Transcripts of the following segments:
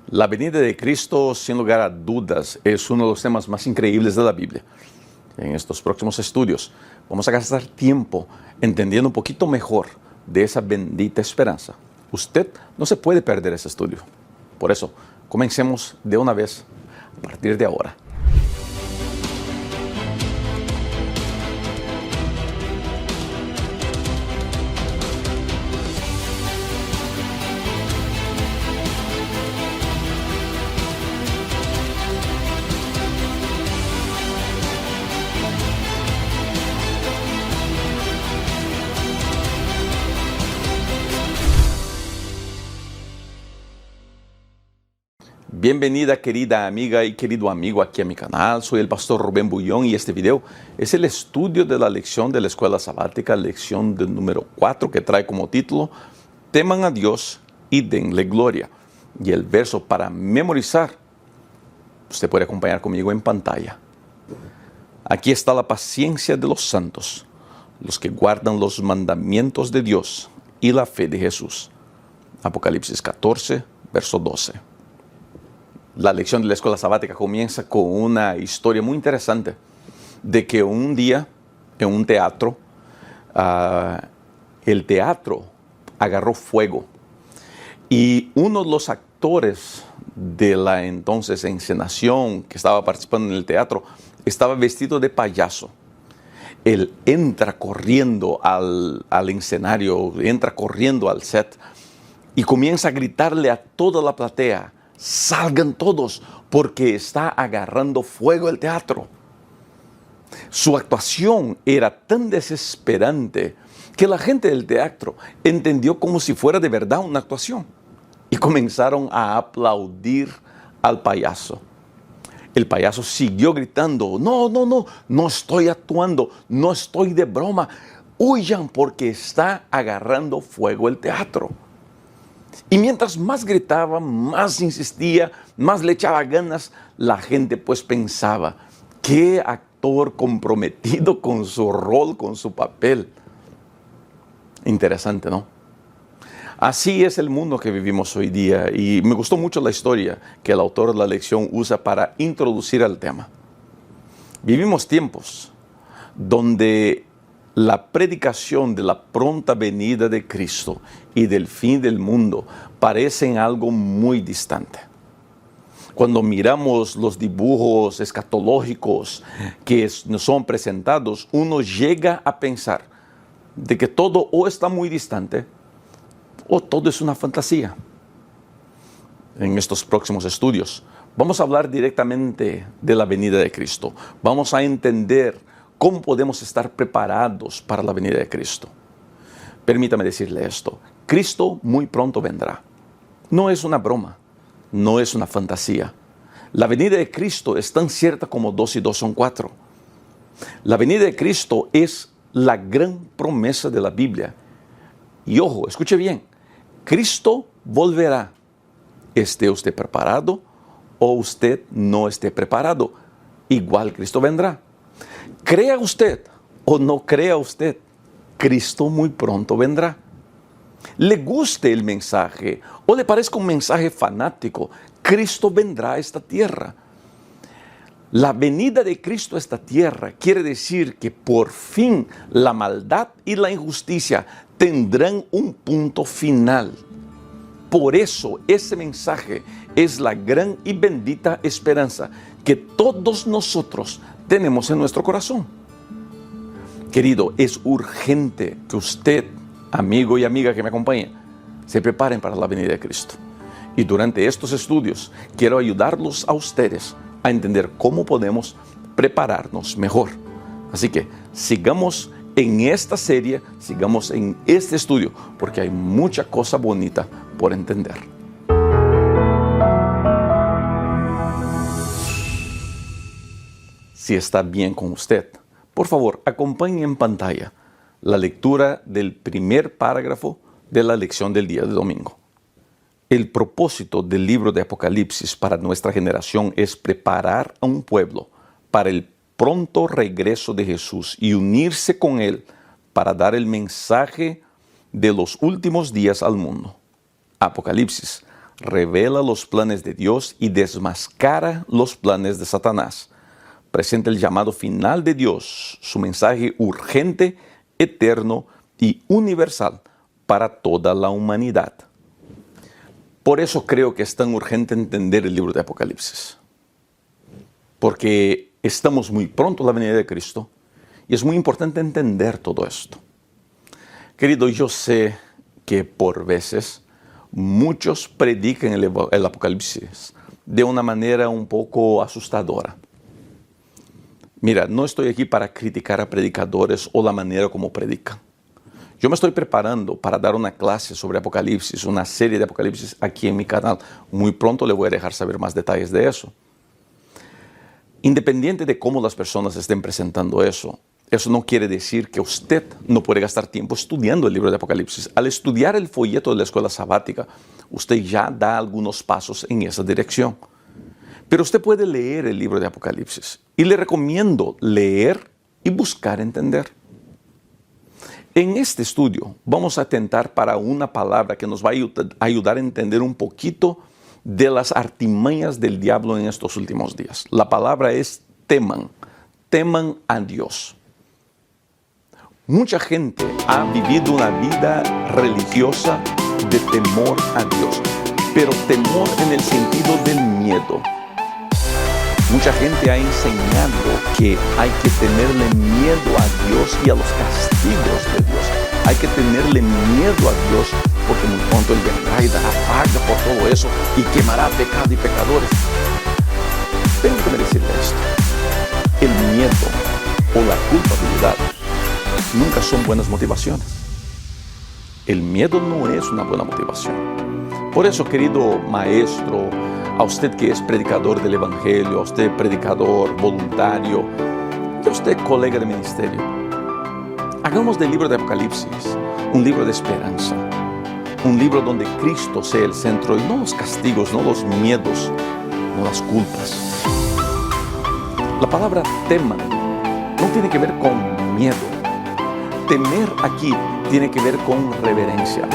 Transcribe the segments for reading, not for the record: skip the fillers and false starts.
La venida de Cristo, sin lugar a dudas, es uno de los temas más increíbles de la Biblia. En estos próximos estudios vamos a gastar tiempo entendiendo un poquito mejor de esa bendita esperanza. Usted no se puede perder ese estudio. Por eso, comencemos de una vez a partir de ahora. Bienvenida querida amiga y querido amigo aquí a mi canal. Soy el pastor Rubén Bullón y este video es el estudio de la lección de la escuela sabática, lección del número 4, que trae como título Teman a Dios y denle gloria. Y el verso para memorizar, usted puede acompañar conmigo en pantalla. Aquí está la paciencia de los santos, los que guardan los mandamientos de Dios y la fe de Jesús. Apocalipsis 14, verso 12. La lección de la escuela sabática comienza con una historia muy interesante de que un día en un teatro, el teatro agarró fuego y uno de los actores de la entonces encenación que estaba participando en el teatro estaba vestido de payaso. Él entra corriendo al escenario, entra corriendo al set y comienza a gritarle a toda la platea: salgan todos, porque está agarrando fuego el teatro. Su actuación era tan desesperante que la gente del teatro entendió como si fuera de verdad una actuación y comenzaron a aplaudir al payaso. El payaso siguió gritando: no estoy actuando, no estoy de broma, huyan porque está agarrando fuego el teatro. Y mientras más gritaba, más insistía, más le echaba ganas, la gente pues pensaba: qué actor comprometido con su rol, con su papel. Interesante, ¿no? Así es el mundo que vivimos hoy día, y me gustó mucho la historia que el autor de la lección usa para introducir al tema. Vivimos tiempos donde la predicación de la pronta venida de Cristo y del fin del mundo parecen algo muy distante. Cuando miramos los dibujos escatológicos que nos son presentados, uno llega a pensar de que todo o está muy distante o todo es una fantasía. En estos próximos estudios vamos a hablar directamente de la venida de Cristo. Vamos a entender cómo podemos estar preparados para la venida de Cristo. Permítame decirle esto: Cristo muy pronto vendrá. No es una broma, no es una fantasía. La venida de Cristo es tan cierta como 2 y 2 son 4. La venida de Cristo es la gran promesa de la Biblia. Y ojo, escuche bien: Cristo volverá. Esté usted preparado o usted no esté preparado, igual Cristo vendrá. Crea usted o no crea usted, Cristo muy pronto vendrá. Le guste el mensaje o le parezca un mensaje fanático, Cristo vendrá a esta tierra. La venida de Cristo a esta tierra quiere decir que por fin la maldad y la injusticia tendrán un punto final. Por eso ese mensaje es la gran y bendita esperanza que todos nosotros tenemos en nuestro corazón. Querido, es urgente que usted, amigo y amiga que me acompaña, se preparen para la venida de Cristo. Y durante estos estudios quiero ayudarlos a ustedes a entender cómo podemos prepararnos mejor. Así que sigamos en esta serie, sigamos en este estudio, porque hay mucha cosa bonita por entender. Si está bien con usted, por favor, acompañe en pantalla la lectura del primer párrafo de la lección del día de domingo. El propósito del libro de Apocalipsis para nuestra generación es preparar a un pueblo para el pronto regreso de Jesús y unirse con Él para dar el mensaje de los últimos días al mundo. Apocalipsis revela los planes de Dios y desmascara los planes de Satanás. Presenta el llamado final de Dios, su mensaje urgente, eterno y universal para toda la humanidad. Por eso creo que es tan urgente entender el libro de Apocalipsis. Porque estamos muy pronto a la venida de Cristo y es muy importante entender todo esto. Querido, yo sé que por veces muchos predican el Apocalipsis de una manera un poco asustadora. Mira, no estoy aquí para criticar a predicadores o la manera como predican. Yo me estoy preparando para dar una clase sobre Apocalipsis, una serie de Apocalipsis aquí en mi canal. Muy pronto le voy a dejar saber más detalles de eso. Independiente de cómo las personas estén presentando eso no quiere decir que usted no puede gastar tiempo estudiando el libro de Apocalipsis. Al estudiar el folleto de la escuela sabática, usted ya da algunos pasos en esa dirección. Pero usted puede leer el libro de Apocalipsis y le recomiendo leer y buscar entender. En este estudio vamos a atentar para una palabra que nos va a ayudar a entender un poquito de las artimañas del diablo en estos últimos días. La palabra es teman. Teman a Dios. Mucha gente ha vivido una vida religiosa de temor a Dios, pero temor en el sentido del miedo. Mucha gente ha enseñado que hay que tenerle miedo a Dios y a los castigos de Dios. Hay que tenerle miedo a Dios porque muy pronto Él vendrá y dará paga por todo eso y quemará pecado y pecadores. Tengo que decirle esto. El miedo o la culpabilidad nunca son buenas motivaciones. El miedo no es una buena motivación. Por eso, querido maestro, a usted que es predicador del Evangelio, a usted predicador voluntario, y a usted colega de ministerio, hagamos del libro de Apocalipsis un libro de esperanza, un libro donde Cristo sea el centro y no los castigos, no los miedos, no las culpas. La palabra teman no tiene que ver con miedo. Temer aquí tiene que ver con reverencia,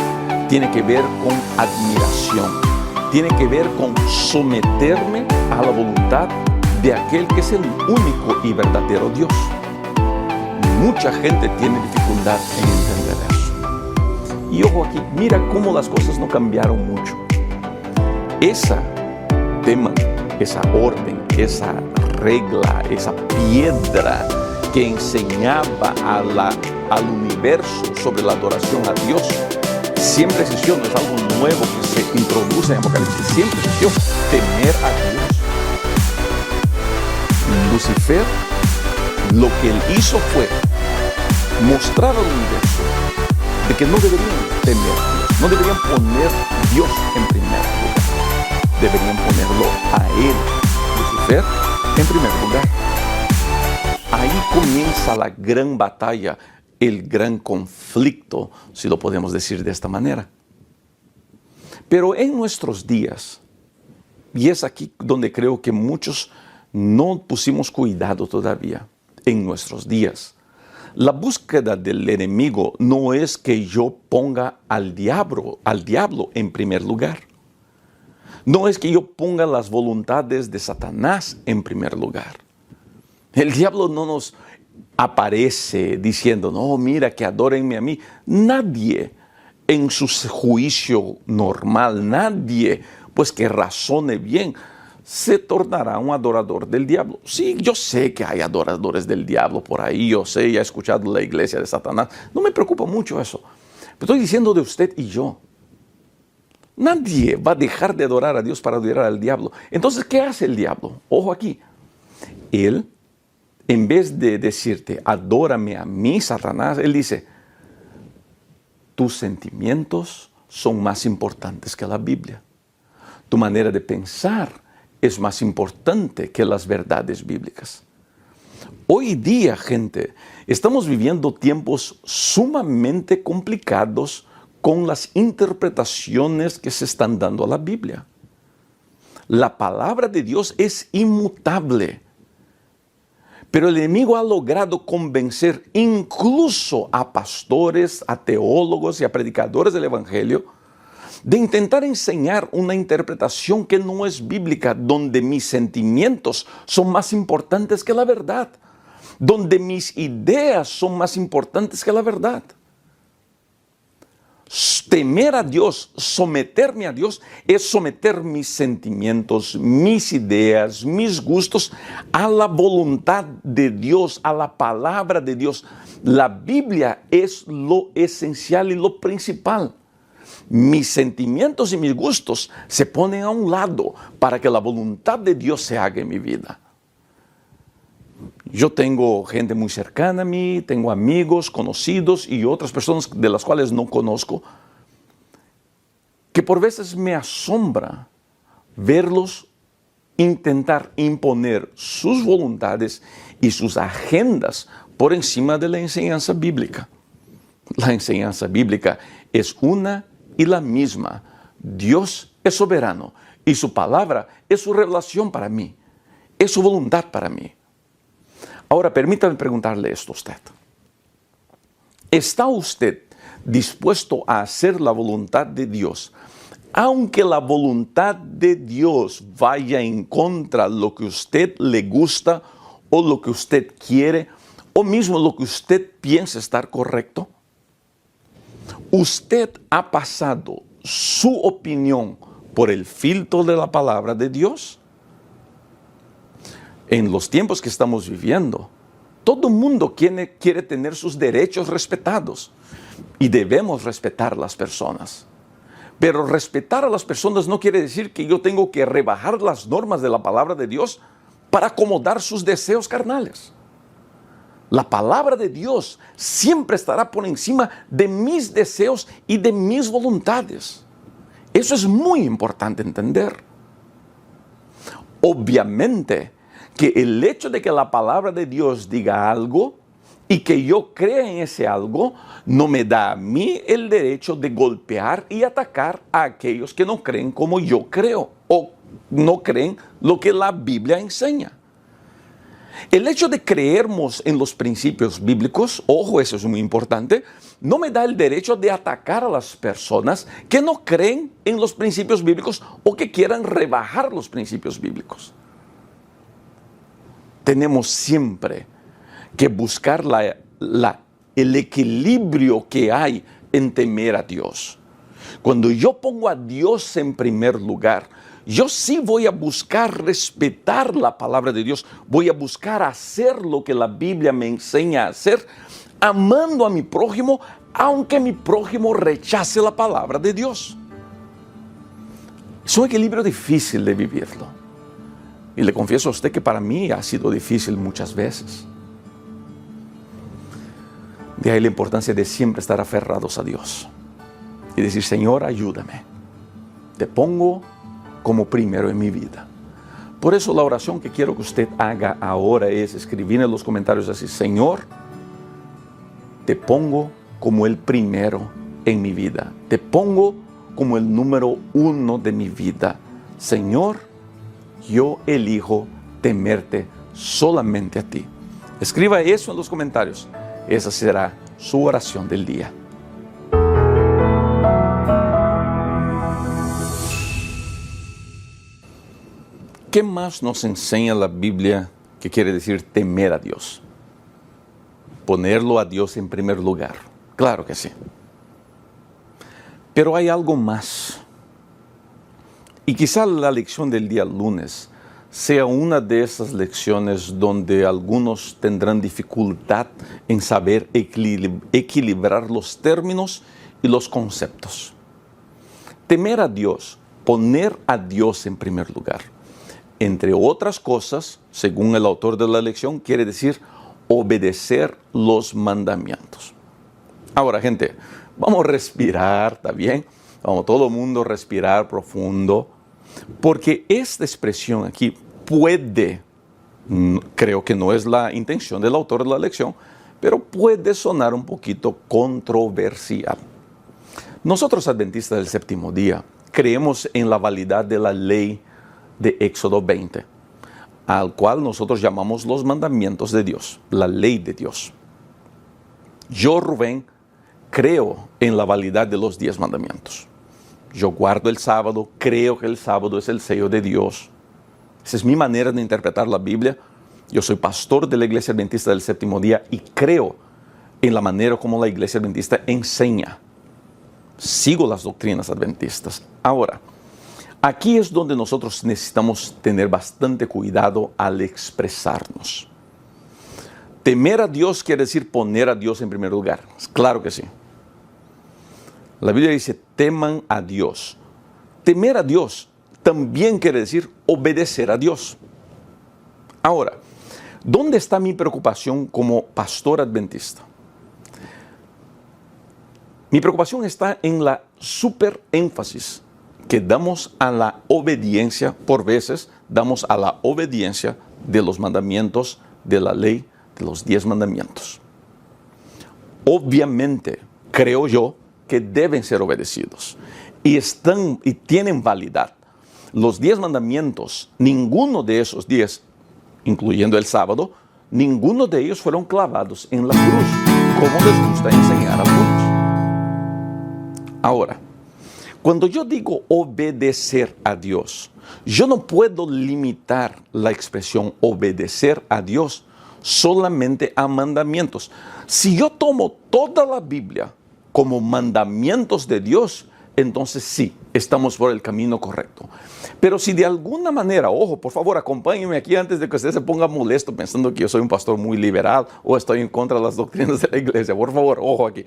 tiene que ver con admiración, tiene que ver con someterme a la voluntad de aquel que es el único y verdadero Dios. Mucha gente tiene dificultad en entender eso. Y ojo aquí, mira cómo las cosas no cambiaron mucho. Esa tema, esa orden, esa regla, esa piedra que enseñaba al universo sobre la adoración a Dios, siempre existió, no es algo nuevo que se introduce en Apocalipsis, siempre existió temer a Dios. Lucifer, lo que él hizo fue mostrar al universo de que no deberían temer a Dios, no deberían poner a Dios en primer lugar, deberían ponerlo a él, Lucifer, en primer lugar. Ahí comienza la gran batalla, el gran conflicto, si lo podemos decir de esta manera. Pero en nuestros días, y es aquí donde creo que muchos no pusimos cuidado todavía, en nuestros días, la búsqueda del enemigo no es que yo ponga al diablo en primer lugar. No es que yo ponga las voluntades de Satanás en primer lugar. El diablo no nos aparece diciendo, no, mira que adórenme a mí. Nadie en su juicio normal, nadie pues que razone bien, se tornará un adorador del diablo. Sí, yo sé que hay adoradores del diablo por ahí, yo sé, ya he escuchado la iglesia de Satanás. No me preocupa mucho eso. Pero estoy diciendo de usted y yo. Nadie va a dejar de adorar a Dios para adorar al diablo. Entonces, ¿qué hace el diablo? Ojo aquí. Él, en vez de decirte, adórame a mí, Satanás, él dice, tus sentimientos son más importantes que la Biblia. Tu manera de pensar es más importante que las verdades bíblicas. Hoy día, gente, estamos viviendo tiempos sumamente complicados con las interpretaciones que se están dando a la Biblia. La palabra de Dios es inmutable. Pero el enemigo ha logrado convencer incluso a pastores, a teólogos y a predicadores del Evangelio de intentar enseñar una interpretación que no es bíblica, donde mis sentimientos son más importantes que la verdad, donde mis ideas son más importantes que la verdad. Temer a Dios, someterme a Dios, es someter mis sentimientos, mis ideas, mis gustos a la voluntad de Dios, a la palabra de Dios. La Biblia es lo esencial y lo principal. Mis sentimientos y mis gustos se ponen a un lado para que la voluntad de Dios se haga en mi vida. Yo tengo gente muy cercana a mí, tengo amigos, conocidos y otras personas de las cuales no conozco, que por veces me asombra verlos intentar imponer sus voluntades y sus agendas por encima de la enseñanza bíblica. La enseñanza bíblica es una y la misma. Dios es soberano y su palabra es su revelación para mí, es su voluntad para mí. Ahora, permítame preguntarle esto a usted. ¿Está usted dispuesto a hacer la voluntad de Dios, aunque la voluntad de Dios vaya en contra de lo que a usted le gusta o lo que usted quiere, o mismo lo que usted piensa estar correcto? ¿Usted ha pasado su opinión por el filtro de la palabra de Dios? En los tiempos que estamos viviendo, todo el mundo quiere tener sus derechos respetados y debemos respetar a las personas. Pero respetar a las personas no quiere decir que yo tengo que rebajar las normas de la palabra de Dios para acomodar sus deseos carnales. La palabra de Dios siempre estará por encima de mis deseos y de mis voluntades. Eso es muy importante entender. Obviamente, que el hecho de que la palabra de Dios diga algo y que yo crea en ese algo, no me da a mí el derecho de golpear y atacar a aquellos que no creen como yo creo o no creen lo que la Biblia enseña. El hecho de creermos en los principios bíblicos, ojo, eso es muy importante, no me da el derecho de atacar a las personas que no creen en los principios bíblicos o que quieran rebajar los principios bíblicos. Tenemos siempre que buscar el equilibrio que hay en temer a Dios. Cuando yo pongo a Dios en primer lugar, yo sí voy a buscar respetar la palabra de Dios, voy a buscar hacer lo que la Biblia me enseña a hacer, amando a mi prójimo, aunque mi prójimo rechace la palabra de Dios. Es un equilibrio difícil de vivirlo. Y le confieso a usted que para mí ha sido difícil muchas veces. De ahí la importancia de siempre estar aferrados a Dios. Y decir, Señor, ayúdame. Te pongo como primero en mi vida. Por eso la oración que quiero que usted haga ahora es escribir en los comentarios así, Señor, te pongo como el primero en mi vida. Te pongo como el número 1 de mi vida. Señor, yo elijo temerte solamente a ti. Escriba eso en los comentarios. Esa será su oración del día. ¿Qué más nos enseña la Biblia que quiere decir temer a Dios? Ponerlo a Dios en primer lugar. Claro que sí. Pero hay algo más. Y quizá la lección del día lunes sea una de esas lecciones donde algunos tendrán dificultad en saber equilibrar los términos y los conceptos. Temer a Dios, poner a Dios en primer lugar. Entre otras cosas, según el autor de la lección, quiere decir obedecer los mandamientos. Ahora, gente, vamos a respirar, ¿está bien? Vamos todo el mundo a respirar profundo, porque esta expresión aquí puede, creo que no es la intención del autor de la lección, pero puede sonar un poquito controversial. Nosotros, adventistas del séptimo día, creemos en la validad de la ley de Éxodo 20, al cual nosotros llamamos los mandamientos de Dios, la ley de Dios. Yo, Rubén, creo en la validad de los 10 mandamientos. Yo guardo el sábado, creo que el sábado es el sello de Dios. Esa es mi manera de interpretar la Biblia. Yo soy pastor de la Iglesia Adventista del Séptimo Día y creo en la manera como la Iglesia Adventista enseña. Sigo las doctrinas adventistas. Ahora, aquí es donde nosotros necesitamos tener bastante cuidado al expresarnos. Temer a Dios quiere decir poner a Dios en primer lugar. Claro que sí. La Biblia dice, teman a Dios. Temer a Dios también quiere decir obedecer a Dios. Ahora, ¿dónde está mi preocupación como pastor adventista? Mi preocupación está en la super énfasis que damos a la obediencia, por veces damos a la obediencia de los mandamientos de la ley, de los 10 mandamientos. Obviamente, creo yo, que deben ser obedecidos y tienen validad. Los 10 mandamientos, ninguno de esos 10, incluyendo el sábado, ninguno de ellos fueron clavados en la cruz, como les gusta enseñar a algunos. Ahora, cuando yo digo obedecer a Dios, yo no puedo limitar la expresión obedecer a Dios solamente a mandamientos. Si yo tomo toda la Biblia como mandamientos de Dios, entonces sí, estamos por el camino correcto. Pero si de alguna manera, ojo, por favor, acompáñenme aquí antes de que usted se ponga molesto pensando que yo soy un pastor muy liberal o estoy en contra de las doctrinas de la iglesia. Por favor, ojo aquí.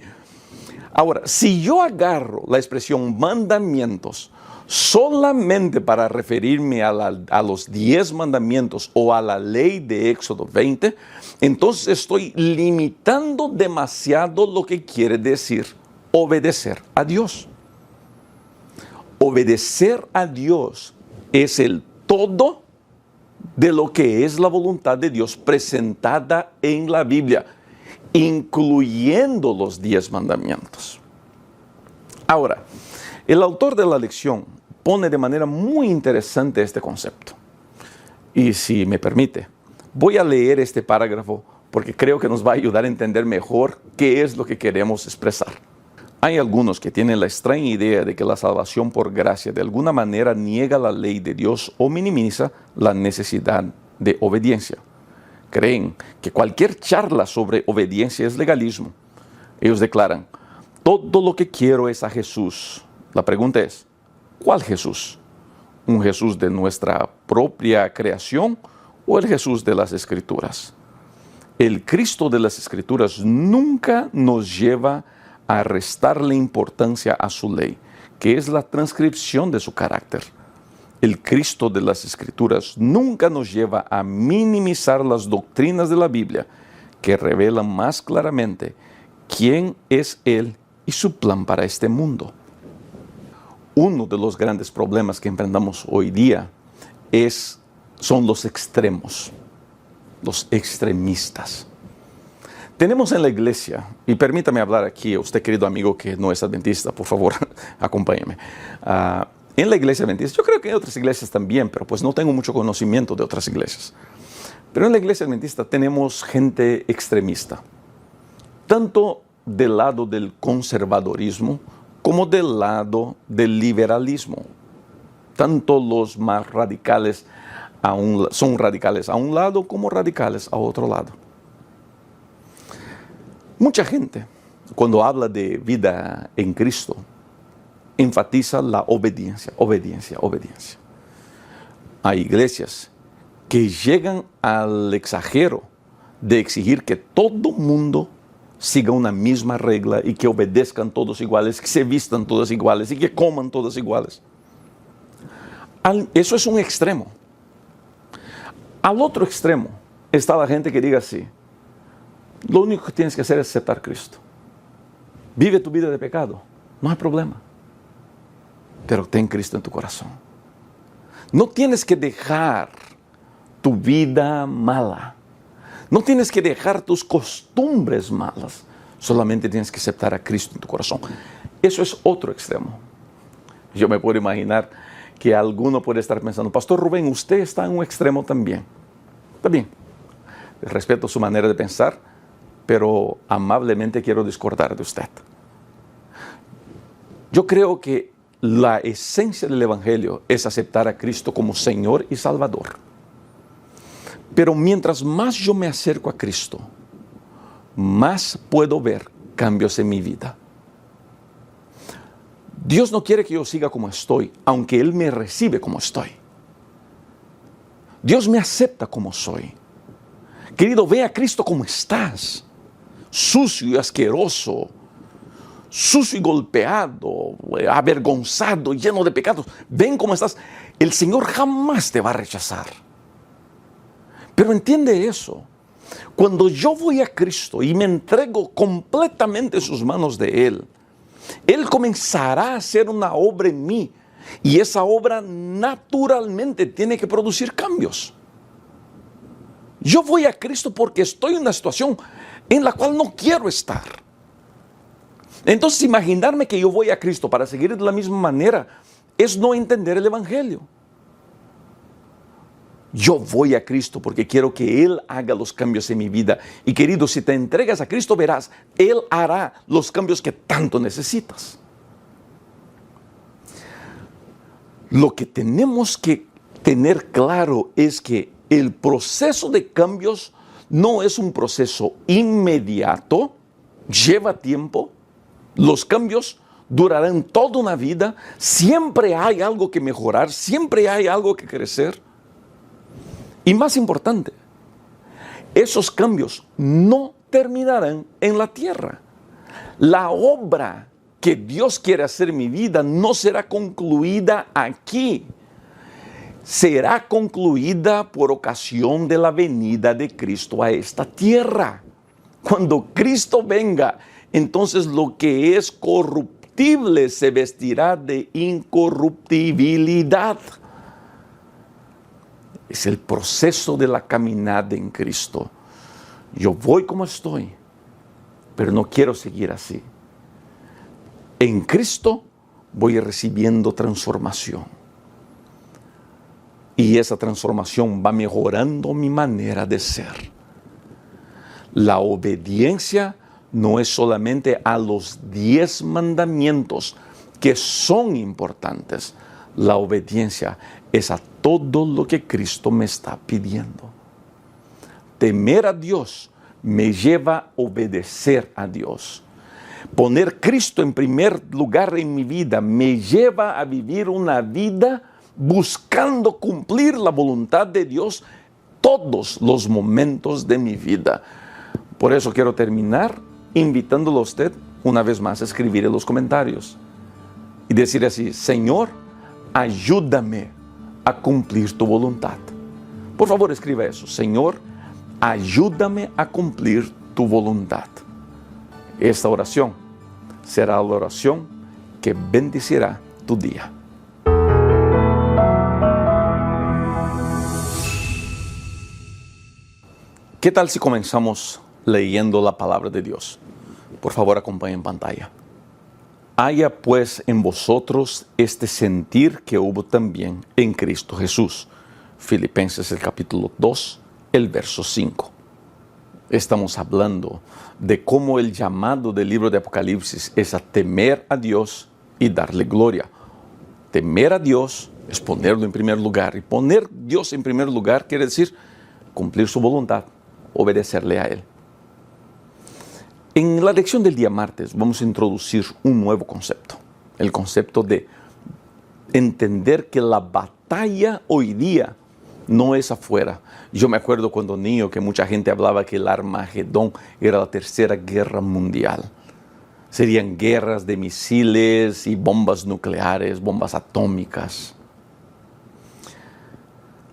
Ahora, si yo agarro la expresión mandamientos solamente para referirme a los 10 mandamientos o a la ley de Éxodo 20, entonces estoy limitando demasiado lo que quiere decir obedecer a Dios. Obedecer a Dios es el todo de lo que es la voluntad de Dios presentada en la Biblia, incluyendo los 10 mandamientos. Ahora, el autor de la lección pone de manera muy interesante este concepto. Y si me permite, voy a leer este parágrafo porque creo que nos va a ayudar a entender mejor qué es lo que queremos expresar. Hay algunos que tienen la extraña idea de que la salvación por gracia de alguna manera niega la ley de Dios o minimiza la necesidad de obediencia. Creen que cualquier charla sobre obediencia es legalismo. Ellos declaran, todo lo que quiero es a Jesús. La pregunta es, ¿cuál Jesús? ¿Un Jesús de nuestra propia creación o el Jesús de las Escrituras? El Cristo de las Escrituras nunca nos lleva a restarle importancia a su ley, que es la transcripción de su carácter. El Cristo de las Escrituras nunca nos lleva a minimizar las doctrinas de la Biblia, que revelan más claramente quién es Él y su plan para este mundo. Uno de los grandes problemas que enfrentamos hoy día son los extremos, los extremistas. Tenemos en la iglesia, y permítame hablar aquí, usted querido amigo que no es adventista, por favor, acompáñeme. En la iglesia adventista, yo creo que en otras iglesias también, pero pues no tengo mucho conocimiento de otras iglesias. Pero en la iglesia adventista tenemos gente extremista, tanto del lado del conservadorismo como del lado del liberalismo. Tanto los más radicales son radicales a un lado como radicales a otro lado. Mucha gente, cuando habla de vida en Cristo, enfatiza la obediencia, obediencia, obediencia. Hay iglesias que llegan al exagero de exigir que todo mundo siga una misma regla y que obedezcan todos iguales, que se vistan todos iguales y que coman todos iguales. Eso es un extremo. Al otro extremo está la gente que diga así, lo único que tienes que hacer es aceptar a Cristo. Vive tu vida de pecado, no hay problema. Pero ten Cristo en tu corazón. No tienes que dejar tu vida mala. No tienes que dejar tus costumbres malas. Solamente tienes que aceptar a Cristo en tu corazón. Eso es otro extremo. Yo me puedo imaginar que alguno puede estar pensando, Pastor Rubén, usted está en un extremo también. Está bien. Respeto su manera de pensar, pero amablemente quiero discordar de usted. Yo creo que la esencia del Evangelio es aceptar a Cristo como Señor y Salvador. Pero mientras más yo me acerco a Cristo, más puedo ver cambios en mi vida. Dios no quiere que yo siga como estoy, aunque Él me recibe como estoy. Dios me acepta como soy. Querido, ve a Cristo como estás, sucio y asqueroso, sucio y golpeado, avergonzado, lleno de pecados. Ven como estás. El Señor jamás te va a rechazar. Pero entiende eso. Cuando yo voy a Cristo y me entrego completamente en sus manos de Él, Él comenzará a hacer una obra en mí. Y esa obra naturalmente tiene que producir cambios. Yo voy a Cristo porque estoy en una situación en la cual no quiero estar. Entonces, imaginarme que yo voy a Cristo para seguir de la misma manera es no entender el Evangelio. Yo voy a Cristo porque quiero que Él haga los cambios en mi vida. Y querido, si te entregas a Cristo, verás, Él hará los cambios que tanto necesitas. Lo que tenemos que tener claro es que el proceso de cambios no es un proceso inmediato, lleva tiempo, los cambios durarán toda una vida, siempre hay algo que mejorar, siempre hay algo que crecer. Y más importante, esos cambios no terminarán en la tierra. La obra que Dios quiere hacer en mi vida no será concluida aquí. Será concluida por ocasión de la venida de Cristo a esta tierra. Cuando Cristo venga, entonces lo que es corruptible se vestirá de incorruptibilidad. Es el proceso de la caminada en Cristo. Yo voy como estoy, pero no quiero seguir así. En Cristo voy recibiendo transformación. Y esa transformación va mejorando mi manera de ser. La obediencia no es solamente a los 10 mandamientos, que son importantes. La obediencia es a todo lo que Cristo me está pidiendo. Temer a Dios me lleva a obedecer a Dios. Poner Cristo en primer lugar en mi vida me lleva a vivir una vida buscando cumplir la voluntad de Dios todos los momentos de mi vida. Por eso quiero terminar invitándolo a usted una vez más a escribir en los comentarios y decir así: Señor, ayúdame a cumplir tu voluntad. Por favor, escriba eso: Señor, ayúdame a cumplir tu voluntad. Esta oración será la oración que bendecirá tu día. ¿Qué tal si comenzamos leyendo la palabra de Dios? Por favor, acompañe en pantalla. Haya pues en vosotros este sentir que hubo también en Cristo Jesús. Filipenses el capítulo 2, el verso 5. Estamos hablando de cómo el llamado del libro de Apocalipsis es a temer a Dios y darle gloria. Temer a Dios es ponerlo en primer lugar. Y poner a Dios en primer lugar quiere decir cumplir su voluntad, obedecerle a Él. En la lección del día martes vamos a introducir un nuevo concepto. El concepto de entender que la batalla hoy día no es afuera. Yo me acuerdo cuando niño que mucha gente hablaba que el Armagedón era la tercera guerra mundial. Serían guerras de misiles y bombas nucleares, bombas atómicas.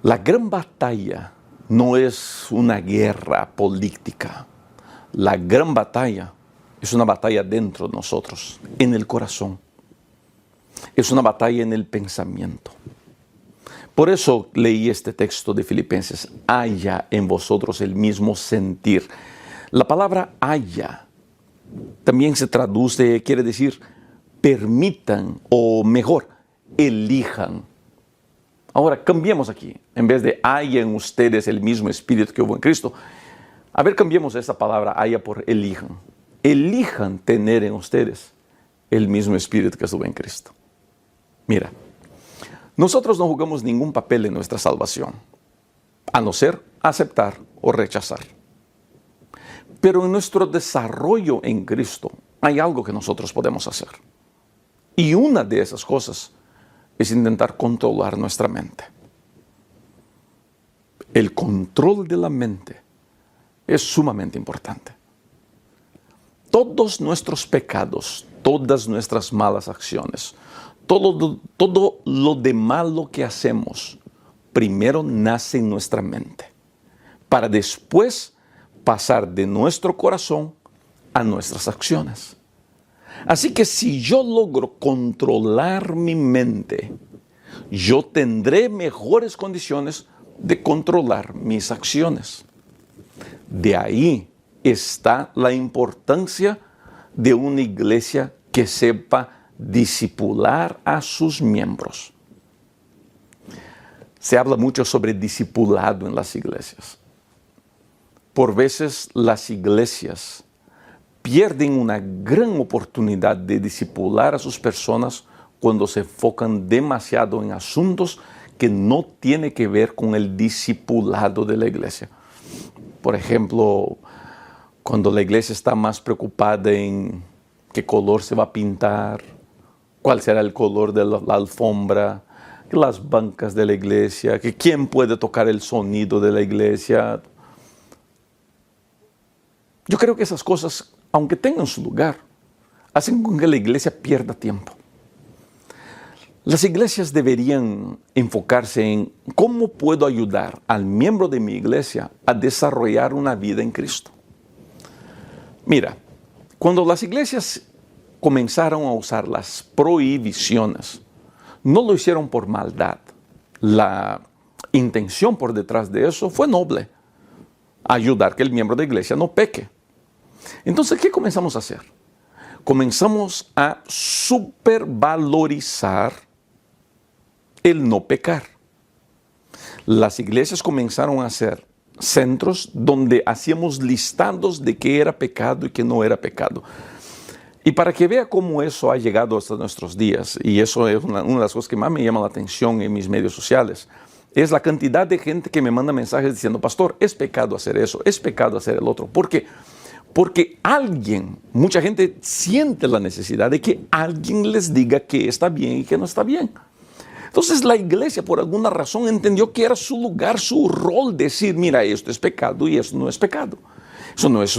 La gran batalla no es una guerra política. La gran batalla es una batalla dentro de nosotros, en el corazón. Es una batalla en el pensamiento. Por eso leí este texto de Filipenses: haya en vosotros el mismo sentir. La palabra haya también se traduce, quiere decir permitan, o mejor, elijan. Ahora cambiemos aquí, en vez de haya en ustedes el mismo espíritu que hubo en Cristo. A ver, cambiemos esta palabra haya por elijan. Elijan tener en ustedes el mismo espíritu que estuvo en Cristo. Mira, nosotros no jugamos ningún papel en nuestra salvación, a no ser aceptar o rechazar. Pero en nuestro desarrollo en Cristo hay algo que nosotros podemos hacer. Y una de esas cosas es intentar controlar nuestra mente. El control de la mente es sumamente importante. Todos nuestros pecados, todas nuestras malas acciones, todo lo de malo que hacemos, primero nace en nuestra mente, para después pasar de nuestro corazón a nuestras acciones. Así que si yo logro controlar mi mente, yo tendré mejores condiciones de controlar mis acciones. De ahí está la importancia de una iglesia que sepa discipular a sus miembros. Se habla mucho sobre discipulado en las iglesias. Por veces las iglesias pierden una gran oportunidad de discipular a sus personas cuando se enfocan demasiado en asuntos que no tienen que ver con el discipulado de la iglesia. Por ejemplo, cuando la iglesia está más preocupada en qué color se va a pintar, cuál será el color de la alfombra, las bancas de la iglesia, que quién puede tocar el sonido de la iglesia. Yo creo que esas cosas, aunque tengan su lugar, hacen con que la iglesia pierda tiempo. Las iglesias deberían enfocarse en cómo puedo ayudar al miembro de mi iglesia a desarrollar una vida en Cristo. Mira, cuando las iglesias comenzaron a usar las prohibiciones, no lo hicieron por maldad. La intención por detrás de eso fue noble: ayudar que el miembro de la iglesia no peque. Entonces, ¿qué comenzamos a hacer? Comenzamos a supervalorizar el no pecar. Las iglesias comenzaron a ser centros donde hacíamos listados de qué era pecado y qué no era pecado. Y para que vea cómo eso ha llegado hasta nuestros días, y eso es una de las cosas que más me llama la atención en mis medios sociales, es la cantidad de gente que me manda mensajes diciendo: pastor, es pecado hacer eso, es pecado hacer el otro. ¿Por qué? Porque mucha gente siente la necesidad de que alguien les diga que está bien y que no está bien. Entonces la iglesia, por alguna razón, entendió que era su lugar, su rol, decir: mira, esto es pecado y esto no es pecado. Eso no es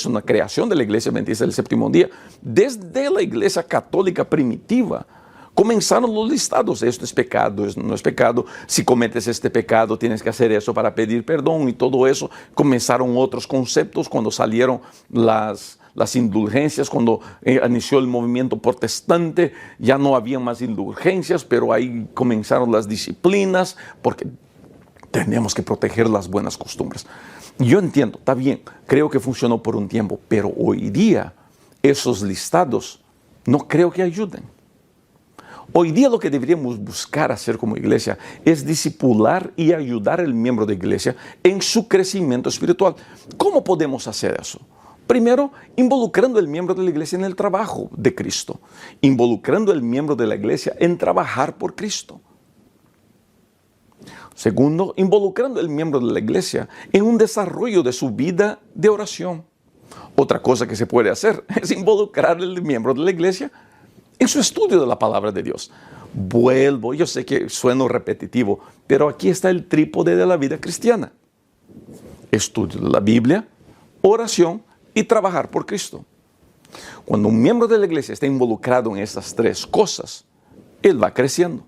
una creación de la iglesia adventista del séptimo día. Desde la iglesia católica primitiva comenzaron los listados: esto es pecado, esto no es pecado, si cometes este pecado tienes que hacer eso para pedir perdón y todo eso. Comenzaron otros conceptos cuando salieron las indulgencias, cuando inició el movimiento protestante, ya no había más indulgencias, pero ahí comenzaron las disciplinas, porque tenemos que proteger las buenas costumbres. Yo entiendo, está bien, creo que funcionó por un tiempo, pero hoy día esos listados no creo que ayuden. Hoy día lo que deberíamos buscar hacer como iglesia es discipular y ayudar al miembro de la iglesia en su crecimiento espiritual. ¿Cómo podemos hacer eso? Primero, involucrando al miembro de la iglesia en el trabajo de Cristo, involucrando al miembro de la iglesia en trabajar por Cristo. Segundo, involucrando al miembro de la iglesia en un desarrollo de su vida de oración. Otra cosa que se puede hacer es involucrar al miembro de la iglesia en su estudio de la palabra de Dios. Yo sé que sueno repetitivo, pero aquí está el trípode de la vida cristiana: estudio de la Biblia, oración y trabajar por Cristo. Cuando un miembro de la iglesia está involucrado en estas tres cosas, él va creciendo,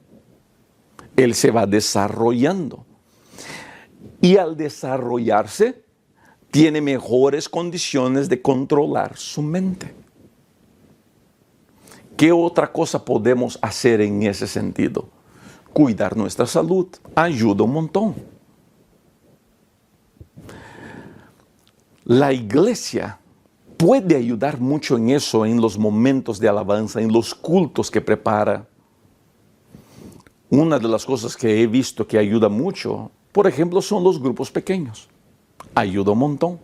él se va desarrollando, y al desarrollarse tiene mejores condiciones de controlar su mente. ¿Qué otra cosa podemos hacer en ese sentido? Cuidar nuestra salud ayuda un montón. La iglesia puede ayudar mucho en eso, en los momentos de alabanza, en los cultos que prepara. Una de las cosas que he visto que ayuda mucho, por ejemplo, son los grupos pequeños. Ayuda un montón.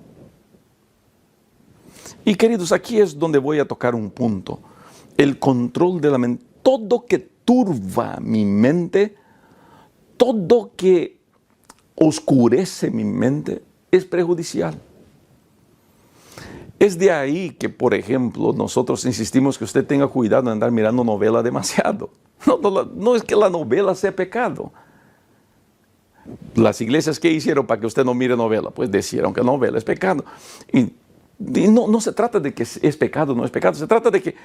Y queridos, aquí es donde voy a tocar un punto: el control de la mente. turba mi mente, todo que oscurece mi mente es perjudicial. Es de ahí que, por ejemplo, nosotros insistimos que usted tenga cuidado de andar mirando novela demasiado. No es que la novela sea pecado. Las iglesias, ¿qué hicieron para que usted no mire novela? Pues dijeron que novela es pecado. Y no se trata de que es pecado o no es pecado. Se trata de que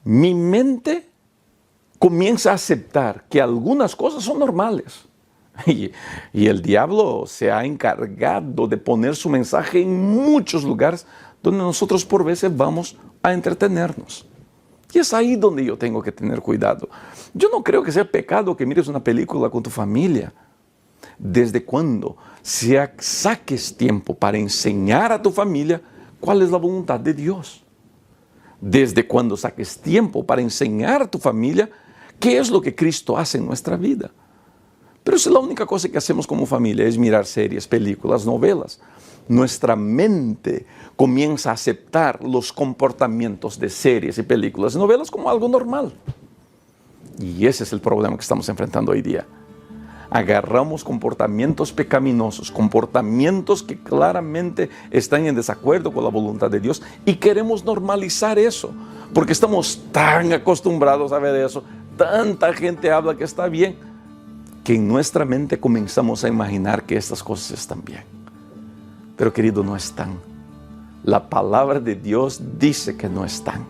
mi mente comienza a aceptar que algunas cosas son normales. Y el diablo se ha encargado de poner su mensaje en muchos lugares donde nosotros por veces vamos a entretenernos. Y es ahí donde yo tengo que tener cuidado. Yo no creo que sea pecado que mires una película con tu familia. ¿Desde cuándo saques tiempo para enseñar a tu familia cuál es la voluntad de Dios? ¿Desde cuándo saques tiempo para enseñar a tu familia qué es lo que Cristo hace en nuestra vida? Pero si la única cosa que hacemos como familia es mirar series, películas, novelas, nuestra mente comienza a aceptar los comportamientos de series y películas y novelas como algo normal. Y ese es el problema que estamos enfrentando hoy día. Agarramos comportamientos pecaminosos, comportamientos que claramente están en desacuerdo con la voluntad de Dios y queremos normalizar eso, porque estamos tan acostumbrados a ver eso, tanta gente habla que está bien, que en nuestra mente comenzamos a imaginar que estas cosas están bien. Pero querido, no están. La palabra de Dios dice que no están.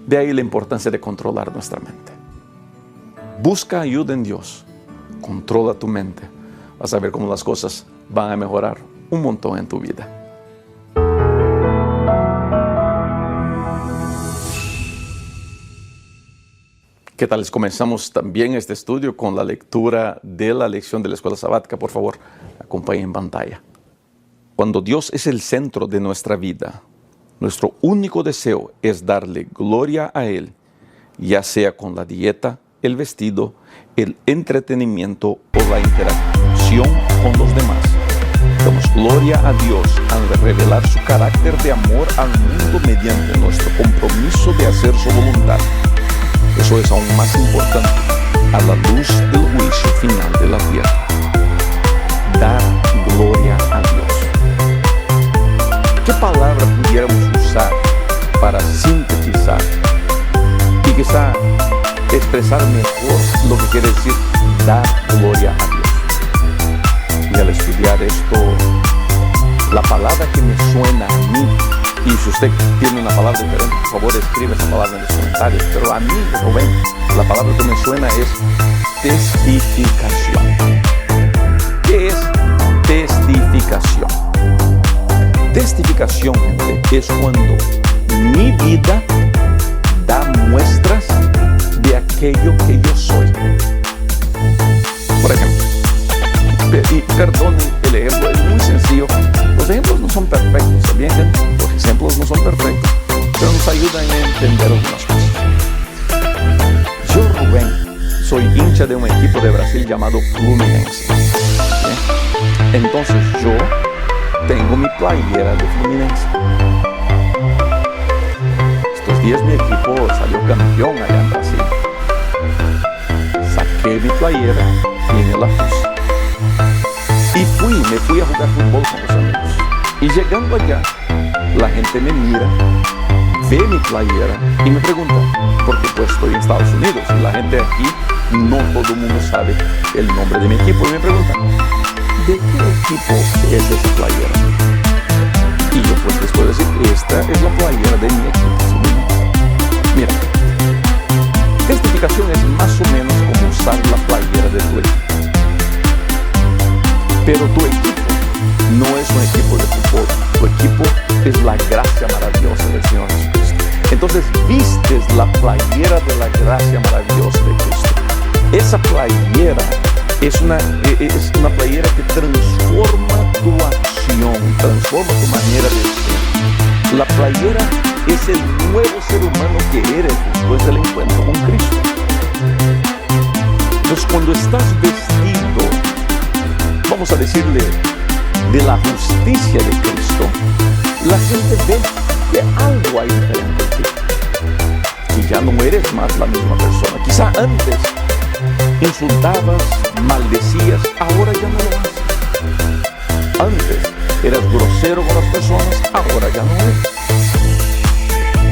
De ahí la importancia de controlar nuestra mente. Busca ayuda en Dios. Controla tu mente. Vas a ver cómo las cosas van a mejorar un montón en tu vida. ¿Qué tal? Comenzamos también este estudio con la lectura de la lección de la escuela sabática. Por favor, acompañen en pantalla. Cuando Dios es el centro de nuestra vida, nuestro único deseo es darle gloria a Él, ya sea con la dieta, el vestido, el entretenimiento o la interacción con los demás. Damos gloria a Dios al revelar su carácter de amor al mundo mediante nuestro compromiso de hacer su voluntad. Eso es aún más importante a la luz del juicio final de la tierra. Dar gloria a Dios. ¿Qué palabra pudiéramos usar para sintetizar y quizá expresar mejor lo que quiere decir dar gloria a Dios? Y al estudiar esto, la palabra que me suena a mí, y si usted tiene una palabra diferente, por favor escribe esa palabra en los comentarios, pero a mí, Rubén, la palabra que me suena es testificación. ¿Qué es testificación? Testificación, gente, es cuando mi vida da muestras de aquello que yo soy. Por ejemplo, y perdonen el ejemplo, es muy sencillo. Los ejemplos no son perfectos, ¿sabían, gente? Los ejemplos no son perfectos, pero nos ayudan a entender algunas cosas. Yo, Rubén, soy hincha de un equipo de Brasil llamado Fluminense. ¿Sí? Entonces yo tengo mi playera de Fluminense. Estos días mi equipo salió campeón allá en Brasil. Saqué mi playera y me la puse. Y me fui a jugar fútbol con los amigos. Y llegando allá, la gente me mira, ve mi playera y me pregunta, porque pues estoy en Estados Unidos y la gente aquí, no todo el mundo sabe el nombre de mi equipo. Y me preguntan, ¿de qué equipo es esa playera? Y yo pues les puedo decir, esta es la playera de mi equipo. Mira, testificación es más o menos como usar la playera de tu equipo. Pero tu equipo no es un equipo de fútbol. Tu equipo es la gracia maravillosa del Señor Jesucristo. Entonces vistes la playera de la gracia maravillosa de Cristo. Esa playera es una playera que transforma tu acción, transforma tu manera de ser. La playera es el nuevo ser humano que eres después del encuentro con Cristo. Entonces cuando estás vestido, vamos a decirle, de la justicia de Cristo, la gente ve que algo hay diferente en ti. y ya no eres más la misma persona. Quizá antes insultabas, maldecías, ahora ya no lo haces. Antes eras grosero con las personas, ahora ya no eres.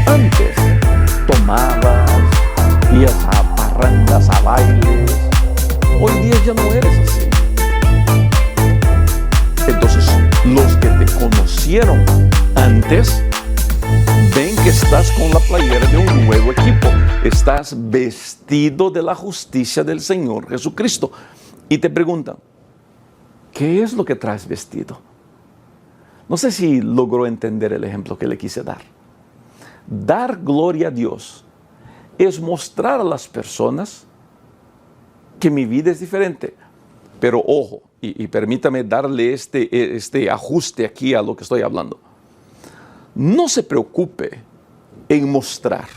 Antes tomabas, ibas a parrandas, a bailes, hoy día ya no eres así. Entonces, los que te conocieron antes ven que estás con la playera de un nuevo equipo. Estás vestido de la justicia del Señor Jesucristo. Y te preguntan, ¿qué es lo que traes vestido? No sé si logró entender el ejemplo que le quise dar. Dar gloria a Dios es mostrar a las personas que mi vida es diferente. Pero ojo, y permítame darle este ajuste aquí a lo que estoy hablando. No se preocupe en mostrar.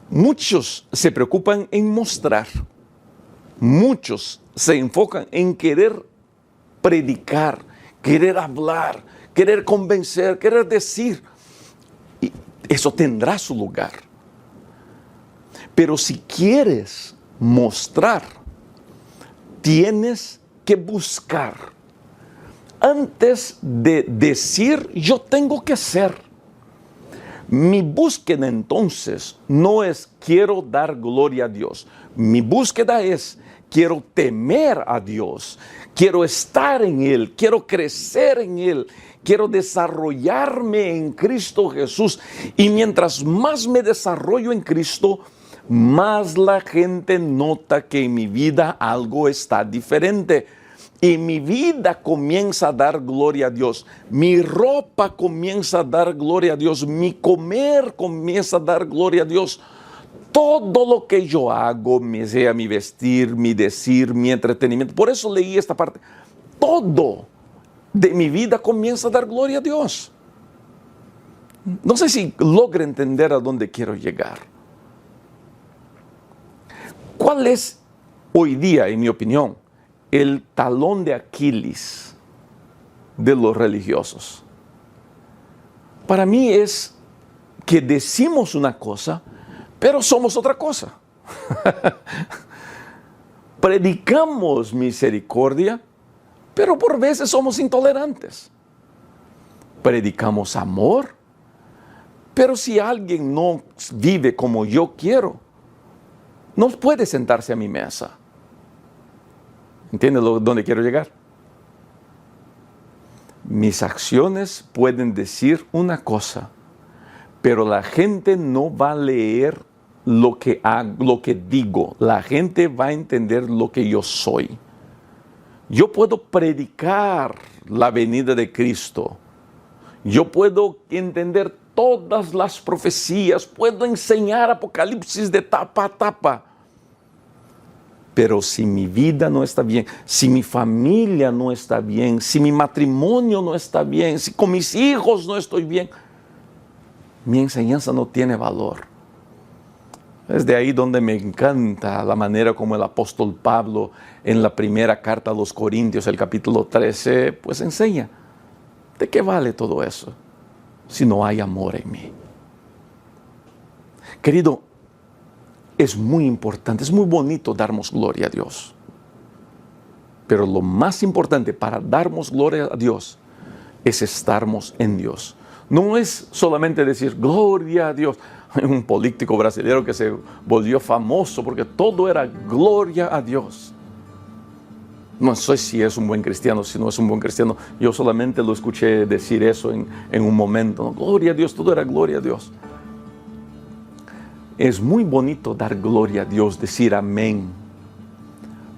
Muchos se preocupan en mostrar. Muchos se enfocan en querer predicar, querer hablar, querer convencer, querer decir. Y eso tendrá su lugar. Pero si quieres mostrar, tienes que buscar. Antes de decir, yo tengo que ser. Mi búsqueda entonces no es quiero dar gloria a Dios. Mi búsqueda es quiero temer a Dios. Quiero estar en Él, quiero crecer en Él, quiero desarrollarme en Cristo Jesús. Y mientras más me desarrollo en Cristo, más la gente nota que en mi vida algo está diferente. Y mi vida comienza a dar gloria a Dios. Mi ropa comienza a dar gloria a Dios. Mi comer comienza a dar gloria a Dios. Todo lo que yo hago, sea mi vestir, mi decir, mi entretenimiento. Por eso leí esta parte. Todo de mi vida comienza a dar gloria a Dios. No sé si logro entender a dónde quiero llegar. ¿Cuál es hoy día, en mi opinión, el talón de Aquiles de los religiosos? Para mí es que decimos una cosa, pero somos otra cosa. Predicamos misericordia, pero por veces somos intolerantes. Predicamos amor, pero si alguien no vive como yo quiero, no puede sentarse a mi mesa. ¿Entiendes dónde quiero llegar? Mis acciones pueden decir una cosa, pero la gente no va a leer lo que hago, lo que digo. La gente va a entender lo que yo soy. Yo puedo predicar la venida de Cristo. Yo puedo entender todas las profecías. Puedo enseñar Apocalipsis de tapa a tapa. Pero si mi vida no está bien, si mi familia no está bien, si mi matrimonio no está bien, si con mis hijos no estoy bien, mi enseñanza no tiene valor. Es de ahí donde me encanta la manera como el apóstol Pablo en la primera carta a los Corintios, el capítulo 13, pues enseña. ¿De qué vale todo eso si no hay amor en mí? Querido, es muy importante, es muy bonito darnos gloria a Dios. Pero lo más importante para darnos gloria a Dios es estarmos en Dios. No es solamente decir gloria a Dios. Hay un político brasileño que se volvió famoso porque todo era gloria a Dios. No sé si es un buen cristiano, si no es un buen cristiano. Yo solamente lo escuché decir eso en un momento, ¿no? Gloria a Dios, todo era gloria a Dios. Es muy bonito dar gloria a Dios, decir amén.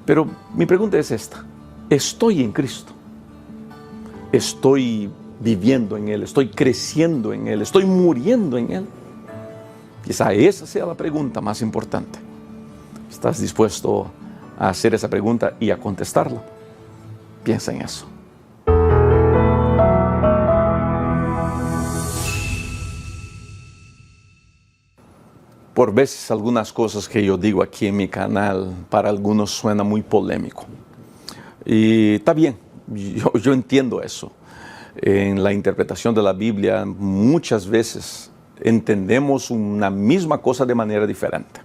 Pero mi pregunta es esta. ¿Estoy en Cristo? ¿Estoy viviendo en Él? ¿Estoy creciendo en Él? ¿Estoy muriendo en Él? Quizá esa sea la pregunta más importante. ¿Estás dispuesto a hacer esa pregunta y a contestarla? Piensa en eso. Por veces algunas cosas que yo digo aquí en mi canal para algunos suena muy polémico. Y está bien, yo entiendo eso. En la interpretación de la Biblia muchas veces entendemos una misma cosa de manera diferente.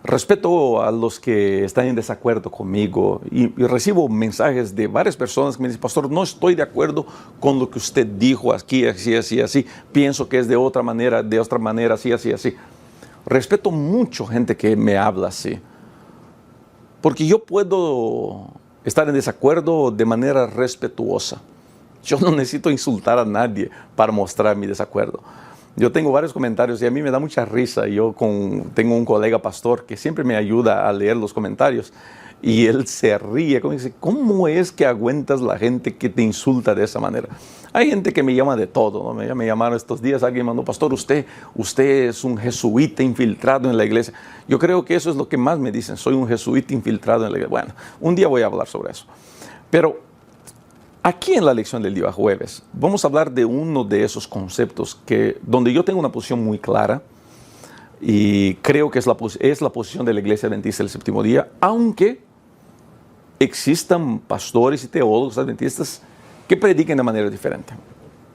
Respeto a los que están en desacuerdo conmigo y recibo mensajes de varias personas que me dicen, pastor, no estoy de acuerdo con lo que usted dijo aquí, así, así, así. Pienso que es de otra manera, así, así, así. Respeto mucho gente que me habla así. Porque yo puedo estar en desacuerdo de manera respetuosa. Yo no necesito insultar a nadie para mostrar mi desacuerdo. Yo tengo varios comentarios y a mí me da mucha risa. Tengo un colega pastor que siempre me ayuda a leer los comentarios y él se ríe. Dice, ¿cómo es que aguantas la gente que te insulta de esa manera? Hay gente que me llama de todo, ¿no? Me llamaron estos días, alguien me mandó, pastor, usted es un jesuita infiltrado en la iglesia. Yo creo que eso es lo que más me dicen, soy un jesuita infiltrado en la iglesia. Bueno, un día voy a hablar sobre eso. Pero aquí en la lección del día jueves vamos a hablar de uno de esos conceptos donde yo tengo una posición muy clara y creo que es la posición de la Iglesia Adventista del Séptimo Día, aunque existan pastores y teólogos adventistas que prediquen de manera diferente.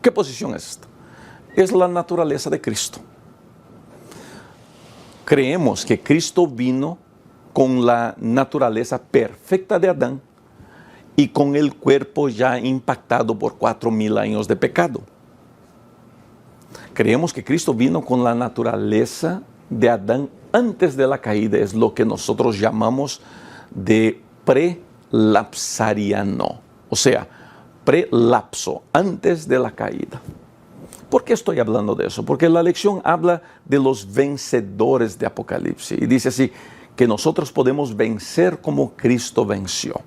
¿Qué posición es esta? Es la naturaleza de Cristo. Creemos que Cristo vino con la naturaleza perfecta de Adán y con el cuerpo ya impactado por 4,000 años de pecado. Creemos que Cristo vino con la naturaleza de Adán antes de la caída, es lo que nosotros llamamos de prelapsariano, o sea, prelapso, antes de la caída. ¿Por qué estoy hablando de eso? Porque la lección habla de los vencedores de Apocalipsis y dice así, que nosotros podemos vencer como Cristo venció.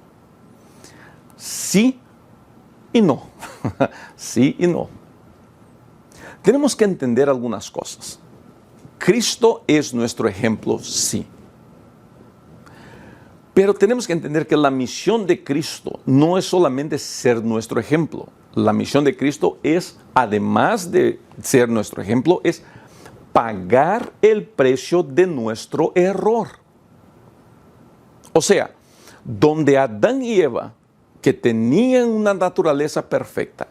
Sí y no. Sí y no. Tenemos que entender algunas cosas. Cristo es nuestro ejemplo, sí. Pero tenemos que entender que la misión de Cristo no es solamente ser nuestro ejemplo. La misión de Cristo es, además de ser nuestro ejemplo, es pagar el precio de nuestro error. O sea, donde Adán y Eva, que tenían una naturaleza perfecta,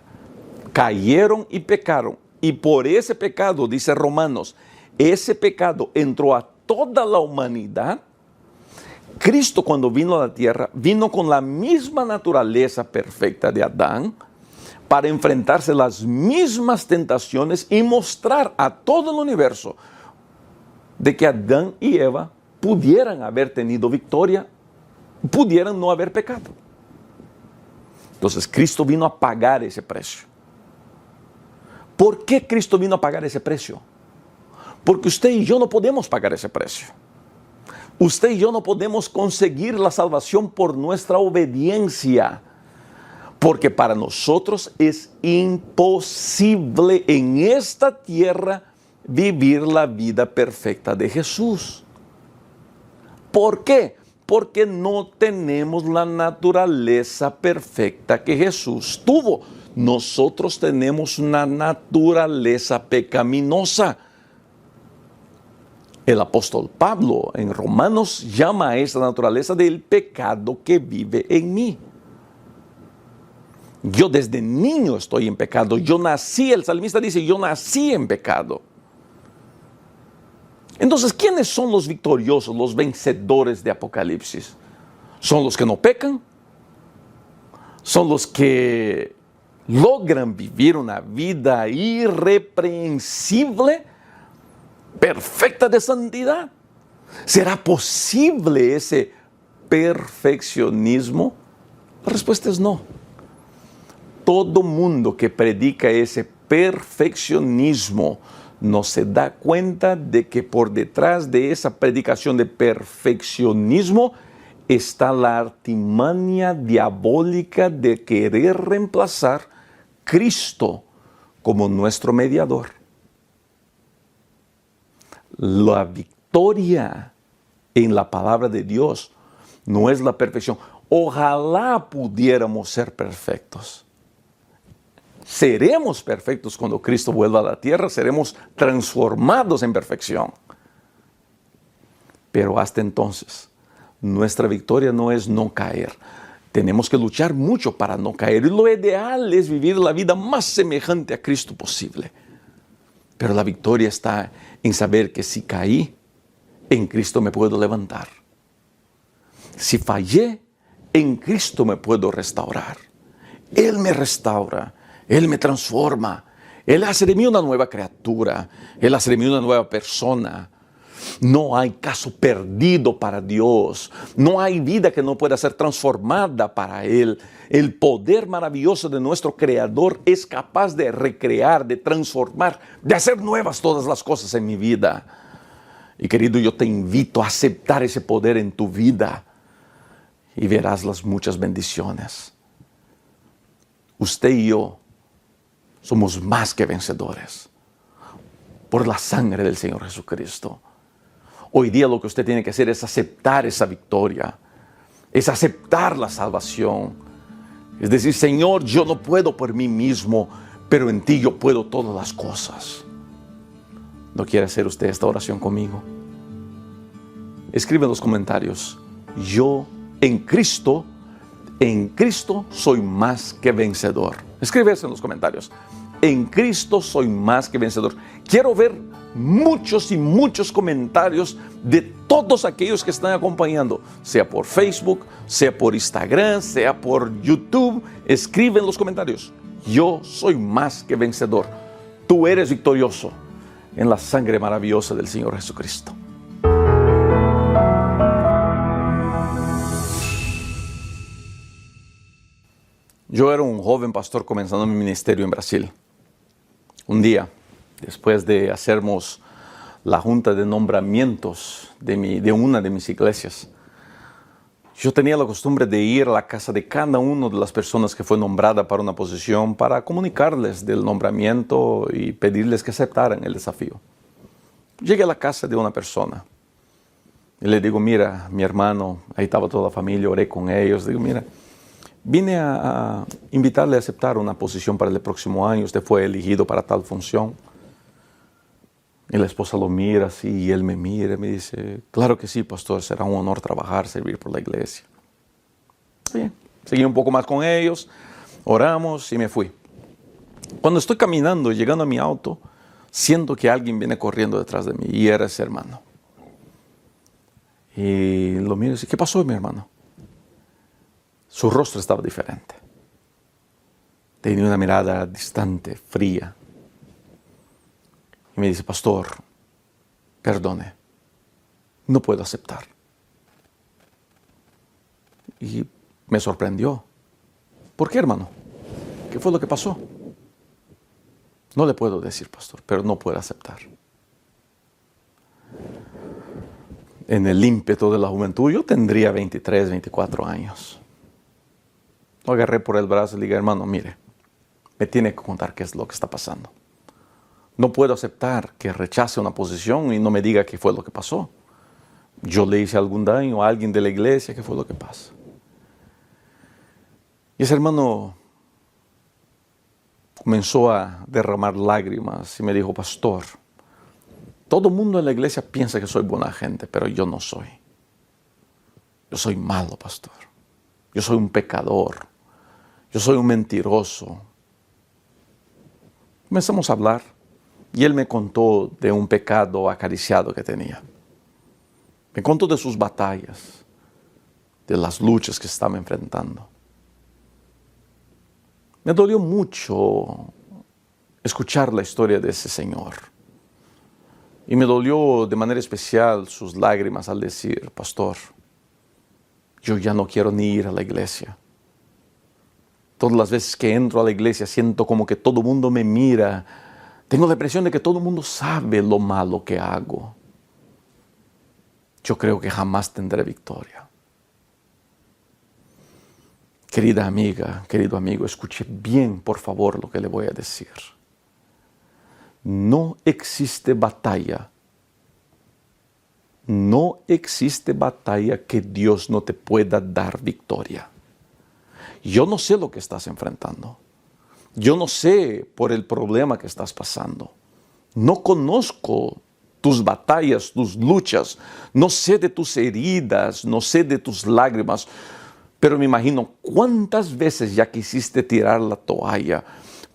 cayeron y pecaron, y por ese pecado, dice Romanos, ese pecado entró a toda la humanidad. Cristo, cuando vino a la tierra, vino con la misma naturaleza perfecta de Adán para enfrentarse a las mismas tentaciones y mostrar a todo el universo de que Adán y Eva pudieran haber tenido victoria, pudieran no haber pecado. Entonces, Cristo vino a pagar ese precio. ¿Por qué Cristo vino a pagar ese precio? Porque usted y yo no podemos pagar ese precio. Usted y yo no podemos conseguir la salvación por nuestra obediencia, porque para nosotros es imposible en esta tierra vivir la vida perfecta de Jesús. ¿Por qué? Porque no tenemos la naturaleza perfecta que Jesús tuvo. Nosotros tenemos una naturaleza pecaminosa. El apóstol Pablo en Romanos llama a esa naturaleza del pecado que vive en mí. Yo desde niño estoy en pecado. Yo nací, el salmista dice, yo nací en pecado. Entonces, ¿quiénes son los victoriosos, los vencedores de Apocalipsis? ¿Son los que no pecan? ¿Son los que logran vivir una vida irreprensible, perfecta de santidad? ¿Será posible ese perfeccionismo? La respuesta es no. Todo mundo que predica ese perfeccionismo no se da cuenta de que por detrás de esa predicación de perfeccionismo está la artimaña diabólica de querer reemplazar Cristo como nuestro mediador. La victoria en la palabra de Dios no es la perfección. Ojalá pudiéramos ser perfectos. Seremos perfectos cuando Cristo vuelva a la tierra, seremos transformados en perfección. Pero hasta entonces, nuestra victoria no es no caer. Tenemos que luchar mucho para no caer. Y lo ideal es vivir la vida más semejante a Cristo posible. Pero la victoria está en saber que si caí, en Cristo me puedo levantar. Si fallé, en Cristo me puedo restaurar. Él me restaura, Él me transforma. Él hace de mí una nueva criatura. Él hace de mí una nueva persona. No hay caso perdido para Dios. No hay vida que no pueda ser transformada para Él. El poder maravilloso de nuestro Creador es capaz de recrear, de transformar, de hacer nuevas todas las cosas en mi vida. Y querido, yo te invito a aceptar ese poder en tu vida y verás las muchas bendiciones. Usted y yo somos más que vencedores por la sangre del Señor Jesucristo. Hoy día lo que usted tiene que hacer es aceptar esa victoria, es aceptar la salvación. Es decir, Señor, yo no puedo por mí mismo, pero en ti yo puedo todas las cosas. ¿No quiere hacer usted esta oración conmigo? Escribe en los comentarios: yo en Cristo soy más que vencedor. Escribe eso en los comentarios. En Cristo soy más que vencedor. Quiero ver muchos y muchos comentarios de todos aquellos que están acompañando, sea por Facebook, sea por Instagram, sea por YouTube. Escribe en los comentarios: yo soy más que vencedor. Tú eres victorioso en la sangre maravillosa del Señor Jesucristo. Yo era un joven pastor comenzando mi ministerio en Brasil. Un día, después de hacernos la junta de nombramientos de una de mis iglesias, yo tenía la costumbre de ir a la casa de cada una de las personas que fue nombrada para una posición para comunicarles del nombramiento y pedirles que aceptaran el desafío. Llegué a la casa de una persona y le digo: mira, mi hermano, ahí estaba toda la familia, oré con ellos. Digo: mira, vine a invitarle a aceptar una posición para el próximo año. Usted fue elegido para tal función. Y la esposa lo mira así y él me mira y me dice: claro que sí, pastor, será un honor trabajar, servir por la iglesia. Bien, seguí un poco más con ellos, oramos y me fui. Cuando estoy caminando, llegando a mi auto, siento que alguien viene corriendo detrás de mí y era ese hermano. Y lo miro y dice: ¿qué pasó, mi hermano? Su rostro estaba diferente. Tenía una mirada distante, fría. Y me dice: pastor, perdone, no puedo aceptar. Y me sorprendió. ¿Por qué, hermano? ¿Qué fue lo que pasó? No le puedo decir, pastor, pero no puedo aceptar. En el ímpetu de la juventud, yo tendría 23, 24 años. Lo agarré por el brazo y le dije: hermano, mire, me tiene que contar qué es lo que está pasando. No puedo aceptar que rechace una posición y no me diga qué fue lo que pasó. Yo le hice algún daño a alguien de la iglesia, ¿qué fue lo que pasa? Y ese hermano comenzó a derramar lágrimas y me dijo: pastor, todo el mundo en la iglesia piensa que soy buena gente, pero yo no soy. Yo soy malo, pastor. Yo soy un pecador. Yo soy un mentiroso. Comenzamos a hablar y él me contó de un pecado acariciado que tenía. Me contó de sus batallas, de las luchas que estaba enfrentando. Me dolió mucho escuchar la historia de ese señor. Y me dolió de manera especial sus lágrimas al decir: pastor, yo ya no quiero ni ir a la iglesia. Todas las veces que entro a la iglesia siento como que todo el mundo me mira. Tengo la impresión de que todo el mundo sabe lo malo que hago. Yo creo que jamás tendré victoria. Querida amiga, querido amigo, escuche bien, por favor, lo que le voy a decir. No existe batalla. No existe batalla que Dios no te pueda dar victoria. Yo no sé lo que estás enfrentando. Yo no sé por el problema que estás pasando. No conozco tus batallas, tus luchas. No sé de tus heridas, no sé de tus lágrimas. Pero me imagino cuántas veces ya quisiste tirar la toalla.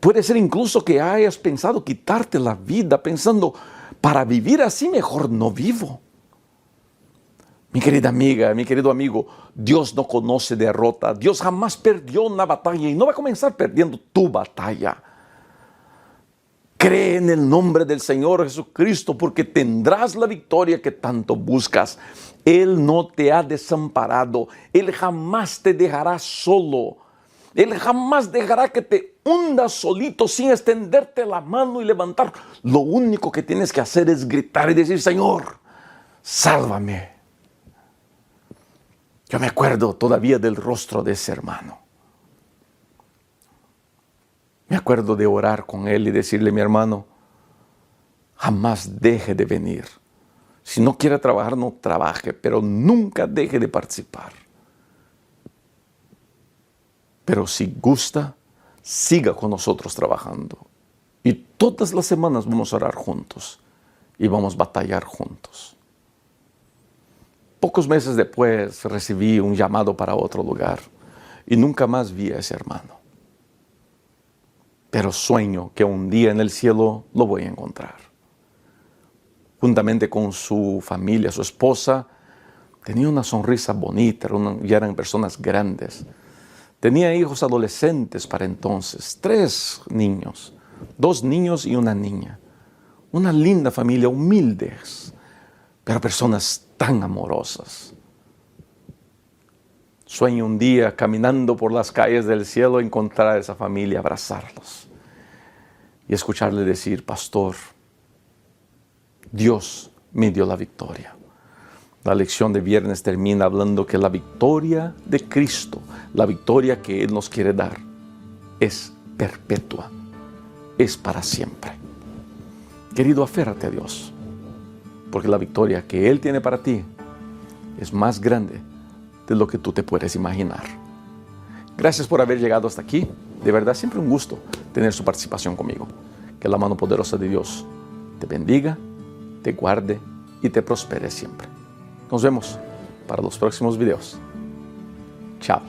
Puede ser incluso que hayas pensado quitarte la vida, pensando, para vivir así mejor no vivo. Mi querida amiga, mi querido amigo, Dios no conoce derrota. Dios jamás perdió una batalla y no va a comenzar perdiendo tu batalla. Cree en el nombre del Señor Jesucristo porque tendrás la victoria que tanto buscas. Él no te ha desamparado. Él jamás te dejará solo. Él jamás dejará que te hundas solito sin extenderte la mano y levantar. Lo único que tienes que hacer es gritar y decir, Señor, sálvame. Yo me acuerdo todavía del rostro de ese hermano. Me acuerdo de orar con él y decirle, mi hermano, jamás deje de venir. Si no quiere trabajar, no trabaje, pero nunca deje de participar. Pero si gusta, siga con nosotros trabajando. Y todas las semanas vamos a orar juntos y vamos a batallar juntos. Pocos meses después recibí un llamado para otro lugar y nunca más vi a ese hermano. Pero sueño que un día en el cielo lo voy a encontrar. Juntamente con su familia, su esposa, tenía una sonrisa bonita, ya eran personas grandes. Tenía hijos adolescentes para entonces, 3 niños, 2 niños y una niña. Una linda familia, humildes, pero personas tan amorosas. Sueño un día, caminando por las calles del cielo, encontrar a esa familia, abrazarlos y escucharle decir, pastor, Dios me dio la victoria. La lección de viernes termina hablando que la victoria de Cristo, la victoria que Él nos quiere dar, es perpetua, es para siempre. Querido, aférrate a Dios, porque la victoria que Él tiene para ti es más grande de lo que tú te puedes imaginar. Gracias por haber llegado hasta aquí. De verdad, siempre un gusto tener su participación conmigo. Que la mano poderosa de Dios te bendiga, te guarde y te prospere siempre. Nos vemos para los próximos videos. Chao.